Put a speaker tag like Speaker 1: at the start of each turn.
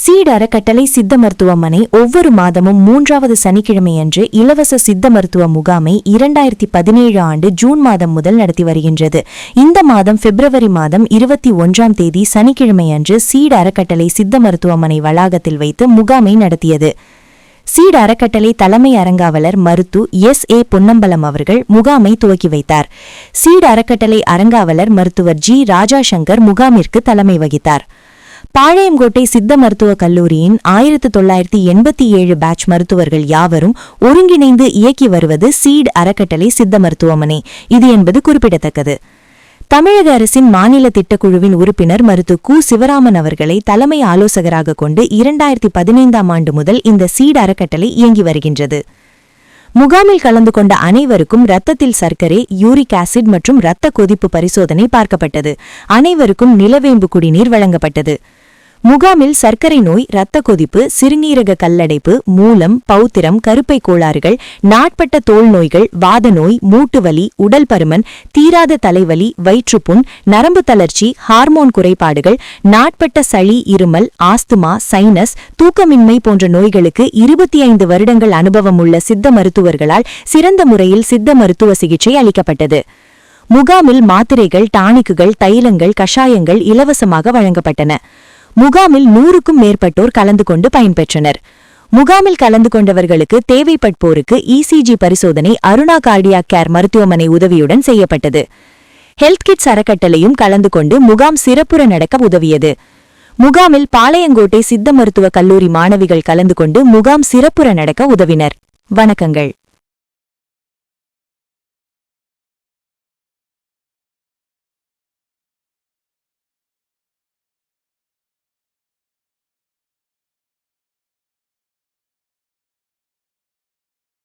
Speaker 1: Seat அறக்கட்டளை சித்த மருத்துவமனை ஒவ்வொரு மாதமும் 3வது சனிக்கிழமையன்று இலவச சித்த மருத்துவ முகாமை 2017 ஆண்டு ஜூன் மாதம் முதல் நடத்தி வருகின்றது. இந்த மாதம் பிப்ரவரி மாதம் 21ஆம் தேதி சனிக்கிழமையன்று சீட் அறக்கட்டளை சித்த மருத்துவமனை வளாகத்தில் வைத்து முகாமை நடத்தியது. சீட் அறக்கட்டளை தலைமை அரங்காவலர் மருத்து S.A. பொன்னம்பலம் அவர்கள் முகாமை துவக்கி வைத்தார். சீட் அறக்கட்டளை அரங்காவலர் மருத்துவர் G. ராஜாசங்கர் முகாமிற்கு தலைமை வகித்தார். பாளையங்கோட்டை சித்த மருத்துவக் கல்லூரியின் 1987 பேட்ச் மருத்துவர்கள் யாவரும் ஒருங்கிணைந்து இயக்கி வருவது சீட் அறக்கட்டளை சித்த மருத்துவமனை இது என்பது குறிப்பிடத்தக்கது. தமிழக அரசின் மாநில திட்டக்குழுவின் உறுப்பினர் மருத்து கு. சிவராமன் அவர்களை தலைமை ஆலோசகராக கொண்டு 2015ஆம் ஆண்டு முதல் இந்த சீட் அறக்கட்டளை இயங்கி வருகின்றது. முகாமில் கலந்து கொண்ட அனைவருக்கும் இரத்தத்தில் சர்க்கரை, யூரிக் ஆசிட் மற்றும் இரத்த கொதிப்பு பரிசோதனை பார்க்கப்பட்டது. அனைவருக்கும் நிலவேம்பு குடிநீர் வழங்கப்பட்டது. முகாமில் சர்க்கரை நோய், இரத்த கொதிப்பு, சிறுநீரக கல்லடைப்பு, மூலம், பௌத்திரம், கருப்பை கோளாறுகள், நாட்பட்ட தோல் நோய்கள், வாத நோய், மூட்டுவலி, உடல் பருமன், தீராத தலைவலி, வயிற்றுப்புண், நரம்பு தளர்ச்சி, ஹார்மோன் குறைபாடுகள், நாட்பட்ட சளி, இருமல், ஆஸ்துமா, சைனஸ், தூக்கமின்மை போன்ற நோய்களுக்கு 25 வருடங்கள் அனுபவம் உள்ள சித்த மருத்துவர்களால் சிறந்த முறையில் சித்த மருத்துவ சிகிச்சை அளிக்கப்பட்டது. முகாமில் மாத்திரைகள், டானிக்குகள், தைலங்கள், கஷாயங்கள் இலவசமாக வழங்கப்பட்டன. முகாமில் 100க்கும் மேற்பட்டோர் கலந்து கொண்டு பயன்பெற்றனர். முகாமில் கலந்து கொண்டவர்களுக்கு தேவைப்பட்போருக்கு ECG பரிசோதனை அருணா கார்டியாக் கேர் மருத்துவமனை உதவியுடன் செய்யப்பட்டது. ஹெல்த் கிட்ஸ் அறக்கட்டளையும் கலந்து கொண்டு முகாம் சிறப்புற நடக்க உதவியது. முகாமில் பாளையங்கோட்டை சித்த மருத்துவ கல்லூரி மாணவிகள் கலந்து கொண்டு முகாம் சிறப்புற நடக்க உதவினர். வணக்கங்கள்.